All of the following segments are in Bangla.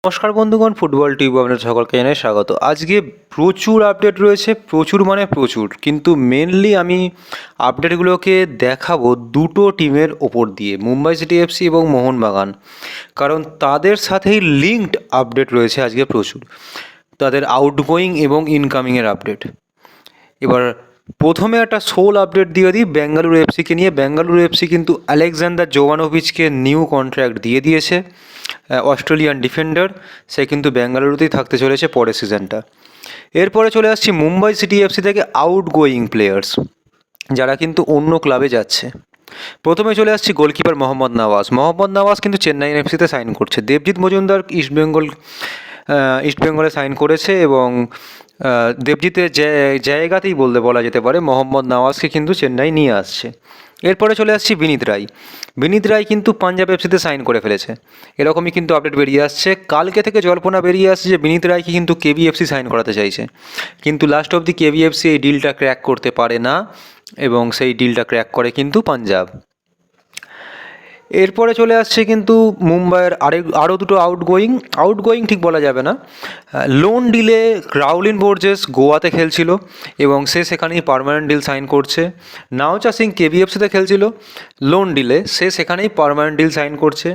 নমস্কার বন্ধুগণ, ফুটবল টিউব আপনাদের সকলকে জানাই স্বাগত। আজকে প্রচুর আপডেট রয়েছে, প্রচুর মানে প্রচুর, কিন্তু মেনলি আমি আপডেটগুলোকে দেখাবো দুটো টিমের ওপর দিয়ে, মুম্বাই সিটি এফসি এবং মোহনবাগান। কারণ তাদের সাথেই লিঙ্কড আপডেট রয়েছে আজকে প্রচুর, তাদের আউটগোয়িং এবং ইনকামিংয়ের আপডেট। এবার প্রথমে একটা সোল আপডেট দিয়ে দিই বেঙ্গালুরু এফসিকে নিয়ে। বেঙ্গালুরু এফসি কিন্তু আলেকজান্ডার জোভানোভিচকে নিউ কন্ট্রাক্ট দিয়ে দিয়েছে। অস্ট্রেলিয়ান ডিফেন্ডার, সে কিন্তু বেঙ্গালুরুতেই থাকতে চলেছে পরের সিজনটা। এরপরে চলে আসছি মুম্বাই সিটি এফসি থেকে আউটগোয়িং প্লেয়ার্স, যারা কিন্তু অন্য ক্লাবে যাচ্ছে। প্রথমে চলে আসছি গোলকিপার মোহাম্মদ নওয়াজ। মোহাম্মদ নওয়াজ কিন্তু চেন্নাই এফসিতে সাইন করছে। দেবজিৎ মজুমদার ইস্টবেঙ্গলে সাইন করেছে এবং দেবজিতের জায়গাতেই বলা যেতে পারে মোহাম্মদ নওয়াজকে কিন্তু চেন্নাই নিয়ে আসছে। এরপরে চলে আসছি বিনীত রায়। বিনীত রায় কিন্তু পাঞ্জাব এফসিতে সাইন করে ফেলেছে, এরকমই কিন্তু আপডেট বেরিয়ে আসছে। কালকে থেকে জল্পনা বেরিয়ে আসছে যে বিনীত রায়কে কিন্তু কেবিএফসি সাইন করাতে চাইছে, কিন্তু লাস্ট অবধি কেবিএফসি এই ডিলটা ক্র্যাক করতে পারে না এবং সেই ডিলটা ক্র্যাক করে কিন্তু পাঞ্জাব। এরপরে চলে আসছে কিন্তু মুম্বাইয়ের আরও দুটো আউটগোয়িং ঠিক বলা যাবে না, লোন ডিলে রাউলিন বোর্জেস গোয়াতে খেলছিল এবং সে সেখানেই পার্মানেন্ট ডিল সাইন করছে। নাওচা সিং কেবিএফসিতে খেলছিল, লোন ডিলে সে সেখানেই পার্মানেন্ট ডিল সাইন করছে।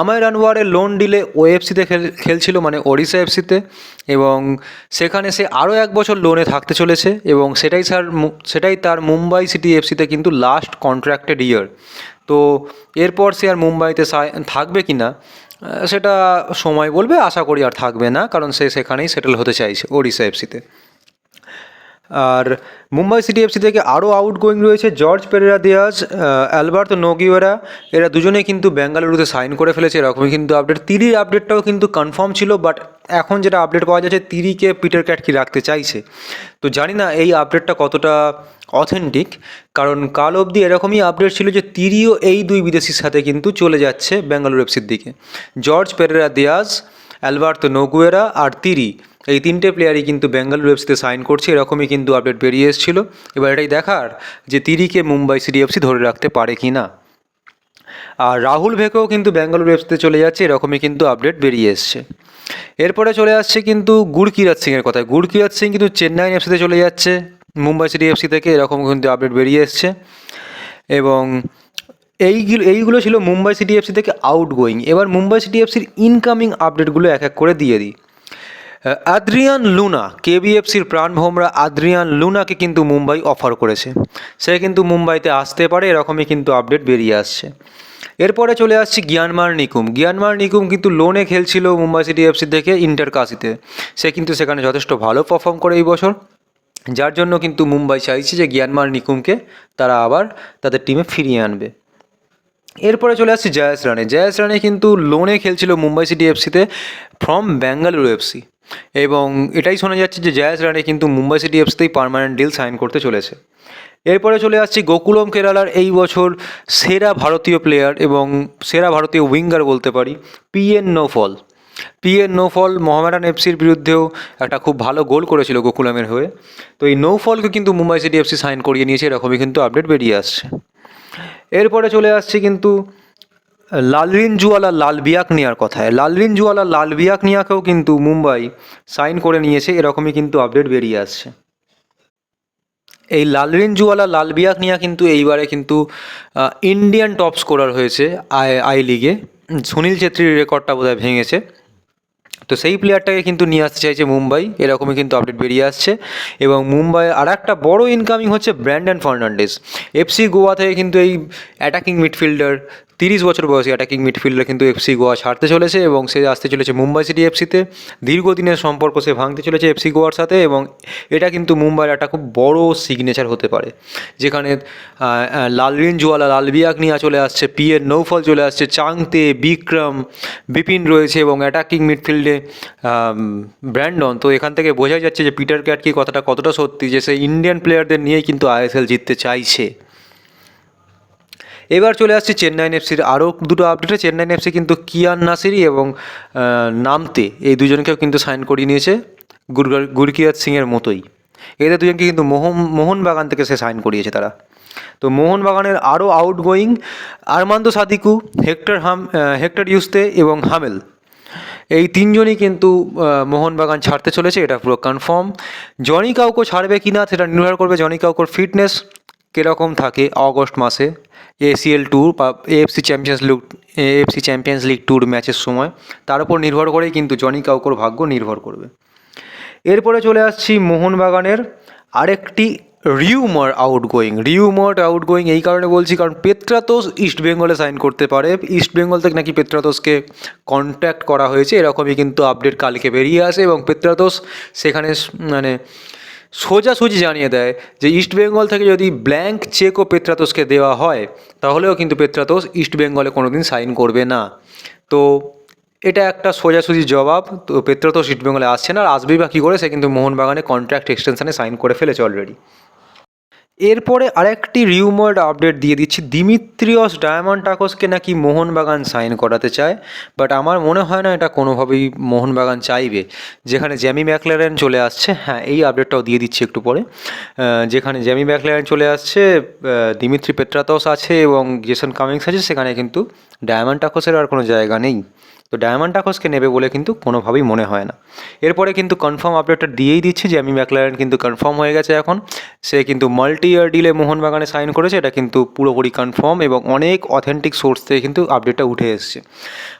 আমায় আনোয়ারের লোন ডিলে ওএফসিতে খেলছিল, মানে ওড়িশা এফসিতে, এবং সেখানে সে আরও 1 বছর লোনে থাকতে চলেছে এবং সেটাই তার মুম্বাই সিটি এফসিতে কিন্তু লাস্ট কন্ট্রাক্টেড ইয়ার। তো এরপর সে আর মুম্বাইতে থাকবে কি না সেটা সময় বলবে, আশা করি আর থাকবে না, কারণ সে সেখানেই সেটেল হতে চাইছে ওড়িশা এফসিতে। আর মুম্বাই সিটি এফসি থেকে আরও আউটগোয়িং রয়েছে George Pereira Diaz, Alberto Noguera. এরা দুজনেই কিন্তু বেঙ্গালুরুতে সাইন করে ফেলেছে, এরকমই কিন্তু আপডেট। তিরির আপডেটটাও কিন্তু কনফার্ম ছিল, বাট এখন যেটা আপডেট পাওয়া যাচ্ছে তিরিকে পিটার ক্যাটকি রাখতে চাইছে। তো জানি না এই আপডেটটা কতটা অথেন্টিক, কারণ কাল অবধি এরকমই আপডেট ছিল যে তিরিও এই দুই বিদেশির সাথে কিন্তু চলে যাচ্ছে বেঙ্গালুরু এফসির দিকে। George Pereira Diaz, Alberto Noguera আর তিরি, এই তিনটে প্লেয়ারই কিন্তু বেঙ্গালুরু এফসিতে সাইন করছে, এরকমই কিন্তু আপডেট বেরিয়ে এসেছিল। এবার এটাই দেখার যে তিরিকে মুম্বাই সিটি এফসি ধরে রাখতে পারে কি না। আর রাহুল ভেকেও কিন্তু বেঙ্গালুরু এফসিতে চলে যাচ্ছে, এরকমই কিন্তু আপডেট বেরিয়ে এসছে। এরপরে চলে আসছে কিন্তু গুরকিরাত সিংয়ের কথায়। গুরকিরাত সিং কিন্তু চেন্নাই এফসিতে চলে যাচ্ছে মুম্বাই সিটি এফসি থেকে, এরকম কিন্তু আপডেট বেরিয়ে এসছে। এবং এইগুলো ছিল মুম্বাই সিটি এফসি থেকে আউটগোয়িং। এবার মুম্বাই সিটি এফসির ইনকামিং আপডেটগুলো এক এক করে দিয়ে দিই। আদ্রিয়ান লুনা, কেবিএফসির প্রাণভোমরা আদ্রিয়ান লুনাকে কিন্তু মুম্বাই অফার করেছে, সে কিন্তু মুম্বাইতে আসতে পারে, এরকমই কিন্তু আপডেট বেরিয়ে আসছে। এরপরে চলে আসছি গিয়ানমার নিকুম কিন্তু লোনে খেলছিল মুম্বাই সিটি এফসি থেকে ইন্টারকাশিতে, সে কিন্তু সেখানে যথেষ্ট ভালো পারফর্ম করে এই বছর, যার জন্য কিন্তু মুম্বাই চাইছে যে গিয়ানমার নিকুমকে তারা আবার তাদের টিমে ফিরিয়ে আনবে। এরপরে চলে আসছি জয়াস রানে কিন্তু লোনে খেলছিল মুম্বাই সিটি এফসিতে ফ্রম বেঙ্গালুরু এফসি, এবং এটাই শোনা যাচ্ছে যে জয়াস রানে কিন্তু মুম্বাই সিটি এফসিতেই পার্মানেন্ট ডিল সাইন করতে চলেছে। এরপরে চলে আসছি গোকুলম কেরালার এই বছর সেরা ভারতীয় প্লেয়ার এবং সেরা ভারতীয় উইঙ্গার বলতে পারি, পিএন নৌফল মোহামেডান এফসির বিরুদ্ধেও একটা খুব ভালো গোল করেছিল গোকুলামের হয়ে। তো এই নৌফলকে কিন্তু মুম্বাই সিটি এফসি সাইন করিয়ে নিয়েছে, এরকমই কিন্তু আপডেট বেরিয়ে আসছে। এরপরে চলে আসছে কিন্তু লালরিনজুয়ালা লালবিয়াকনিয়ার কথায়। লালবিয়াকনিয়াকেও কিন্তু মুম্বাই সাইন করে নিয়েছে, এরকমই কিন্তু আপডেট বেরিয়ে আসছে। এই লালরিনজুয়ালা লালবিয়াকনিয়া কিন্তু এইবারে কিন্তু ইন্ডিয়ান টপ স্কোরার হয়েছে আই লিগে। সুনীল ছেত্রীর রেকর্ডটা বোধহয় ভেঙেছে, তো সেই প্লেয়ারটাকে কিন্তু নিয়ে আসতে চাইছে মুম্বাই, এরকমই কিন্তু আপডেট বেরিয়ে আসছে। এবং মুম্বাইয়ের আর একটা বড়ো ইনকামিং হচ্ছে ব্র্যান্ডন ফার্নান্ডেজ। এফসি গোয়া থেকে কিন্তু এই অ্যাটাকিং মিডফিল্ডার, 30 বছর বয়সী অ্যাটাকিং মিডফিল্ডার কিন্তু এফসি গোয়া ছাড়তে চলেছে এবং সে আসতে চলেছে মুম্বাই সিটি এফসিতে। দীর্ঘদিনের সম্পর্ক সে ভাঙতে চলেছে এফসি গোয়ার সাথে, এবং এটা কিন্তু মুম্বাইয়ের একটা খুব বড় সিগনেচার হতে পারে, যেখানে লালরিনজুয়ালা লালবিয়াকনিয়া চলে আসছে, পিএন নৌফল চলে আসছে, চাংতে, বিক্রম, বিপিন রয়েছে এবং অ্যাটাকিং মিডফিল্ডে ব্র্যান্ডন। তো এখান থেকে বোঝাই যাচ্ছে যে পিটার ক্যাটকি কথাটা কতটা সত্যি, যে সে ইন্ডিয়ান প্লেয়ারদের নিয়েই কিন্তু আইএসএল জিততে চাইছে। এবার চলে আসছে চেন্নাই এফসির আরও দুটো আপডেটে। চেন্নাই এফসি কিন্তু কিয়ান নাসিরি এবং নামতে, এই দুজনকেও কিন্তু সাইন করিয়ে নিয়েছে গুরকিরাত সিংয়ের মতোই। এদের দুজনকে কিন্তু মোহনবাগান থেকে সে সাইন করিয়েছে তারা। তো মোহনবাগানের আরও আউটগোয়িং আরমান্দো সাদিকু, হেক্টর ইউস্তে এবং হামেল, এই তিনজনই কিন্তু মোহনবাগান ছাড়তে চলেছে, এটা পুরো কনফার্ম। জনি কাউকে ছাড়বে কি না সেটা নির্ভর করবে জনি কাউকোর ফিটনেস কীরকম থাকে অগস্ট মাসে এসিএল ট্যুর বা এএফসি চ্যাম্পিয়ন্স লিগ ট্যুর ম্যাচের সময়, তার উপর নির্ভর করেই কিন্তু জনি কাউকোর ভাগ্য নির্ভর করবে। এরপরে চলে আসছি মোহনবাগানের আরেকটি রিউমার আউটগোয়িং এই কারণে বলছি কারণ পেত্রাতোস ইস্টবেঙ্গলে সাইন করতে পারে। ইস্টবেঙ্গল থেকে নাকি পেত্রাতোসকে কন্ট্যাক্ট করা হয়েছে, এরকমই কিন্তু আপডেট কালকে বেরিয়ে আসে এবং পেত্রাতোস সেখানে মানে সোজাসুজি জানিয়ে দেয় যে ইস্টবেঙ্গল থেকে যদি ব্ল্যাঙ্ক চেকও পেত্রাতোসকে দেওয়া হয় তাহলেও কিন্তু পেত্রাতোস ইস্টবেঙ্গলে কোনো দিন সাইন করবে না। তো এটা একটা সোজাসুজি জবাব। তো পেত্রাতোস ইস্টবেঙ্গলে আসছে না, আর আসবেই বা কী করে, সে কিন্তু মোহনবাগানে কন্ট্রাক্ট এক্সটেনশানে সাইন করে ফেলেছে অলরেডি। এরপরে আরেকটি রিউমার্ড আপডেট দিয়ে দিচ্ছি, দিমিত্রিয়স ডায়ামান্টাকোসকে নাকি মোহনবাগান সাইন করাতে চায়, বাট আমার মনে হয় না এটা কোনোভাবেই মোহনবাগান চাইবে। যেখানে জ্যামি ম্যাকলারেন চলে আসছে, হ্যাঁ এই আপডেটটাও দিয়ে দিচ্ছি একটু পরে, যেখানে জ্যামি ম্যাকলারেন চলে আসছে, দিমিত্রি পেত্রাতোস আছে এবং জেসন কামিংস আছে, সেখানে কিন্তু ডায়ামান্টাকোসের আর কোনো জায়গা নেই। তো ডায়ামান্টাকোসকে নেবে বলে কিন্তু কোনোভাবেই মনে হয় না। এরপরে কিন্তু কনফার্ম আপডেটটা দিয়েই দিচ্ছি, জ্যামি ম্যাকলারেন কিন্তু কনফার্ম হয়ে গেছে এখন, সে কিন্তু মাল্টি ইয়ার ডিলে মোহনবাগানে সাইন করেছে, এটা কিন্তু পুরোপুরি কনফার্ম এবং অনেক অথেন্টিক সোর্স থেকে কিন্তু আপডেটটা উঠে এসছে।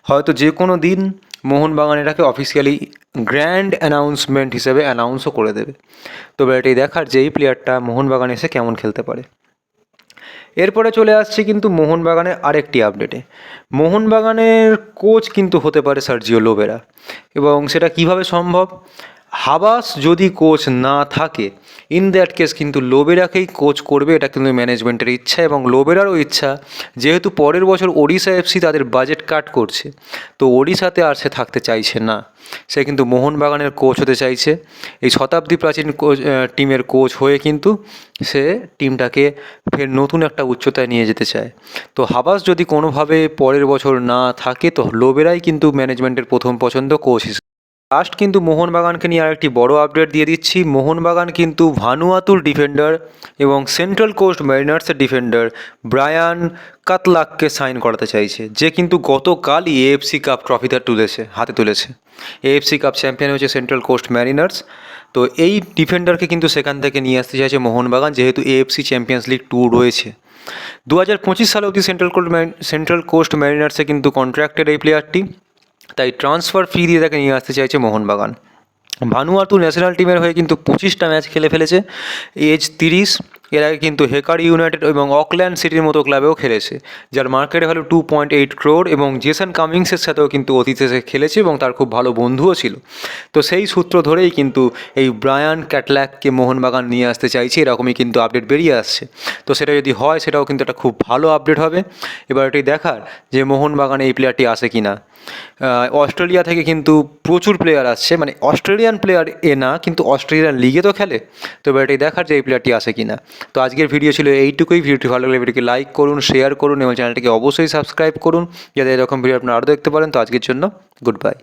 হয়তো যে কোনো দিন মোহনবাগান এটাকে অফিসিয়ালি গ্র্যান্ড অ্যানাউন্সমেন্ট হিসেবে অ্যানাউন্সও করে দেবে। তবে এটাই দেখার যে এই প্লেয়ারটা মোহনবাগানে এসে কেমন খেলতে পারে। এরপরে চলে আসছে কিন্তু মোহনবাগানের আরেকটি আপডেটে, মোহনবাগানের কোচ কিন্তু হতে পারে সার্জিও লোবেরা, এবং সেটা কিভাবে সম্ভব, হাবাস যদি কোচ না থাকে ইন দ্যাট কেস কিন্তু লোবেরাকেই কোচ করবে, এটা কিন্তু ম্যানেজমেন্টের ইচ্ছা এবং লোবেরারও ইচ্ছা। যেহেতু পরের বছর ওড়িশা এফসি তাদের বাজেট কাট করছে, তো ওড়িশাতে আর সে থাকতে চাইছে না, সে কিন্তু মোহনবাগানের কোচ হতে চাইছে। এই শতাব্দী প্রাচীন কোচ টিমের কোচ হয়ে কিন্তু সে টিমটাকে ফের নতুন একটা উচ্চতায় নিয়ে যেতে চায়। তো হাবাস যদি কোনোভাবে পরের বছর না থাকে তো লোবেরাই কিন্তু ম্যানেজমেন্টের প্রথম পছন্দ কোচ হিসেবে। লাস্ট কিন্তু মোহনবাগানকে নিয়ে আরেকটি বড় আপডেট দিয়ে দিচ্ছি, মোহনবাগান কিন্তু ভানুয়াতুর ডিফেন্ডার এবং সেন্ট্রাল কোস্ট ম্যারিনার্সের ডিফেন্ডার ব্রায়ান কাতলাককে সাইন করাতে চাইছে, যে কিন্তু গতকালই এএফসি কাপ ট্রফিটা হাতে তুলেছে। এএফসি কাপ চ্যাম্পিয়ন হয়েছে সেন্ট্রাল কোস্ট ম্যারিনার্স। তো এই ডিফেন্ডারকে কিন্তু সেখান থেকে নিয়ে আসতে চাইছে মোহনবাগান, যেহেতু এএফসি চ্যাম্পিয়ন্স লিগ ট্যুর রয়েছে। 2025 সালে অবধি সেন্ট্রাল কোস্ট ম্যারিনার্সে কিন্তু কন্ট্রাক্টেড এই প্লেয়ারটি, তাই ট্রান্সফার ফি দিয়ে তাকে নিয়ে আসতে চাইছে মোহনবাগান। ভানুয়াতু ন্যাশনাল টিমের হয়ে কিন্তু 25টা ম্যাচ খেলে ফেলেছে, এজ 30। এর আগে কিন্তু হেকার ইউনাইটেড এবং অকল্যান্ড সিটির মতো ক্লাবেও খেলেছে, যার মার্কেট ভ্যালু 2.8 crore, এবং জেসন কামিংসের সাথেও কিন্তু অতীতে সে খেলেছে এবং তার খুব ভালো বন্ধুও ছিল। তো সেই সূত্র ধরেই কিন্তু এই ব্রায়ান ক্যাটল্যাককে মোহনবাগান নিয়ে আসতে চাইছে, এরকমই কিন্তু আপডেট বেরিয়ে আসছে। তো সেটা যদি হয় সেটাও কিন্তু একটা খুব ভালো আপডেট হবে। এবার এটি দেখার যে মোহনবাগানে এই প্লেয়ারটি আসে কি না। অস্ট্রেলিয়া থেকে কিন্তু প্রচুর প্লেয়ার আসছে, মানে অস্ট্রেলিয়ান প্লেয়ার না, কিন্তু অস্ট্রেলিয়ান লিগে তো খেলে। তো এবার এটাই দেখার যে এই প্লেয়ারটি আসে কি না। তো আজকের ভিডিও ছিল এইটুকুই। ভিডিওটি ভালো লাগলে ভিডিওকে লাইক করুন, শেয়ার করুন এবং চ্যানেলটিকে অবশ্যই সাবস্ক্রাইব করুন, যাতে এরকম ভিডিও আপনারা আরও দেখতে পারেন। তো আজকের জন্য গুড বাই।